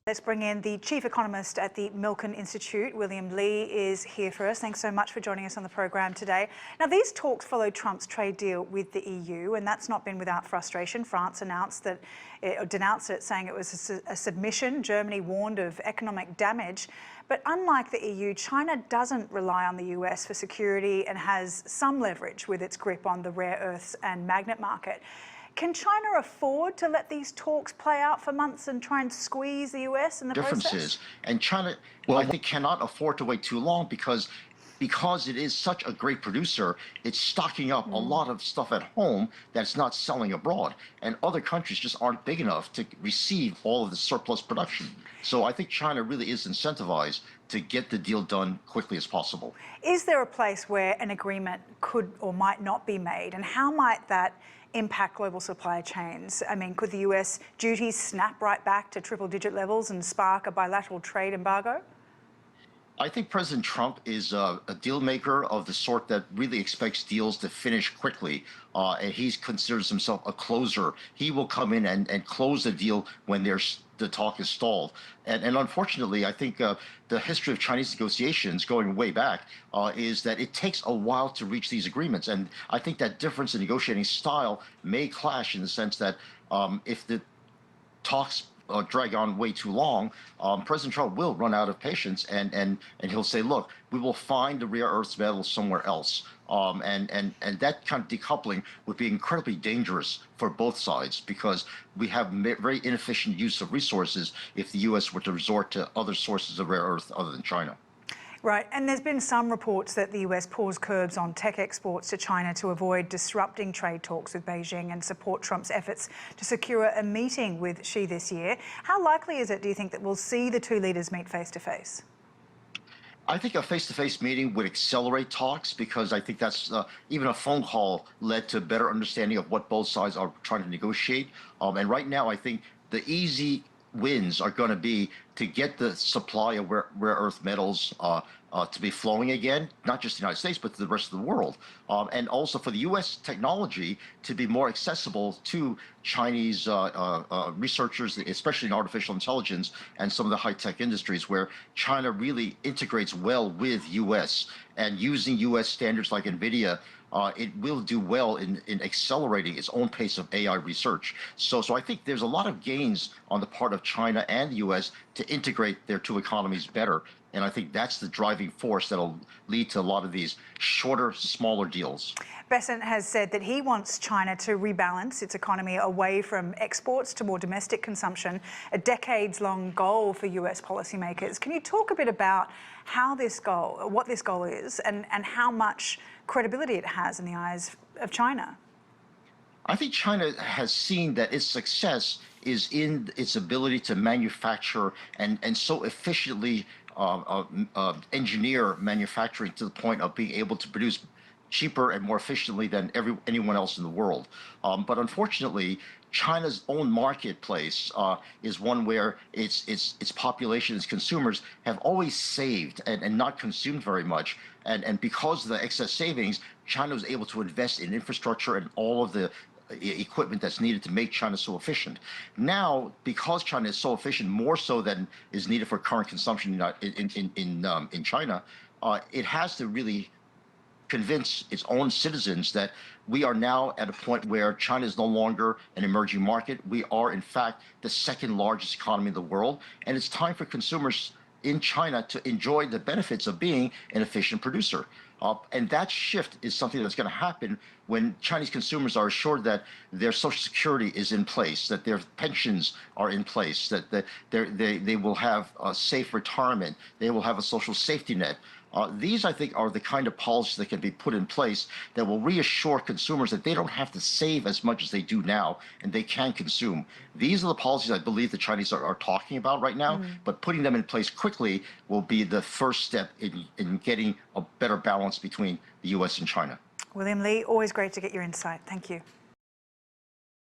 Let's bring in the chief economist at the Milken Institute. William Lee is here for us. Thanks so much for joining us on the program today. Now, these talks follow Trump's trade deal with the EU, and that's not been without frustration. France denounced it, saying it was a submission. Germany warned of economic damage. But unlike the EU, China doesn't rely on the US for security and has some leverage with its grip on the rare earths and magnet market. Can China afford to let these talks play out for months and try and squeeze the US in the process? And China, well, I think, cannot afford to wait too long because it is such a great producer. It's stocking up a lot of stuff at home that's not selling abroad, and other countries just aren't big enough to receive all of the surplus production. So I think China really is incentivized to get the deal done quickly as possible. Is there a place where an agreement could or might not be made, and how might that impact global supply chains? I mean, could the US duties snap right back to triple-digit levels and spark a bilateral trade embargo? I think President Trump is a deal maker of the sort that really expects deals to finish quickly, and he considers himself a closer. He will come in and close the deal when the talk is stalled. And unfortunately, I think the history of Chinese negotiations going way back is that it takes a while to reach these agreements. And I think that difference in negotiating style may clash in the sense that if the talks drag on way too long, President Trump will run out of patience, and he'll say, look, we will find the rare earths metals somewhere else. And that kind of decoupling would be incredibly dangerous for both sides, because we have very inefficient use of resources if the U.S. were to resort to other sources of rare earth other than China. Right, and there's been some reports that the US paused curbs on tech exports to China to avoid disrupting trade talks with Beijing and support Trump's efforts to secure a meeting with Xi this year. How likely is it, do you think, that we'll see the two leaders meet face-to-face? I think a face-to-face meeting would accelerate talks, because I think that's even a phone call led to better understanding of what both sides are trying to negotiate. And right now, I think the easy wins are going to be to get the supply of rare earth metals to be flowing again, not just the United States, but to the rest of the world. And also for the U.S. technology to be more accessible to Chinese researchers, especially in artificial intelligence and some of the high-tech industries where China really integrates well with U.S. And using U.S. standards like NVIDIA, it will do well in accelerating its own pace of AI research. So I think there's a lot of gains on the part of China and the U.S. to integrate their two economies better. And I think that's the driving force that'll lead to a lot of these shorter, smaller deals. Besant has said that he wants China to rebalance its economy away from exports to more domestic consumption, a decades-long goal for US policymakers. Can you talk a bit about how what this goal is, and how much credibility it has in the eyes of China? I think China has seen that its success is in its ability to manufacture and so efficiently engineer manufacturing to the point of being able to produce cheaper and more efficiently than anyone else in the world. But unfortunately, China's own marketplace is one where its population, its consumers, have always saved and not consumed very much. And because of the excess savings, China was able to invest in infrastructure and all of the equipment that's needed to make China so efficient. Now, because China is so efficient, more so than is needed for current consumption in China, it has to really convince its own citizens that we are now at a point where China is no longer an emerging market. We are, in fact, the second largest economy in the world, and it's time for consumers in China to enjoy the benefits of being an efficient producer. And that shift is something that's going to happen when Chinese consumers are assured that their Social Security is in place, that their pensions are in place, that they will have a safe retirement, they will have a social safety net. These, I think, are the kind of policies that can be put in place that will reassure consumers that they don't have to save as much as they do now, and they can consume. These are the policies I believe the Chinese are talking about right now, but putting them in place quickly will be the first step in getting a better balance between the U.S. and China. William Lee, always great to get your insight. Thank you.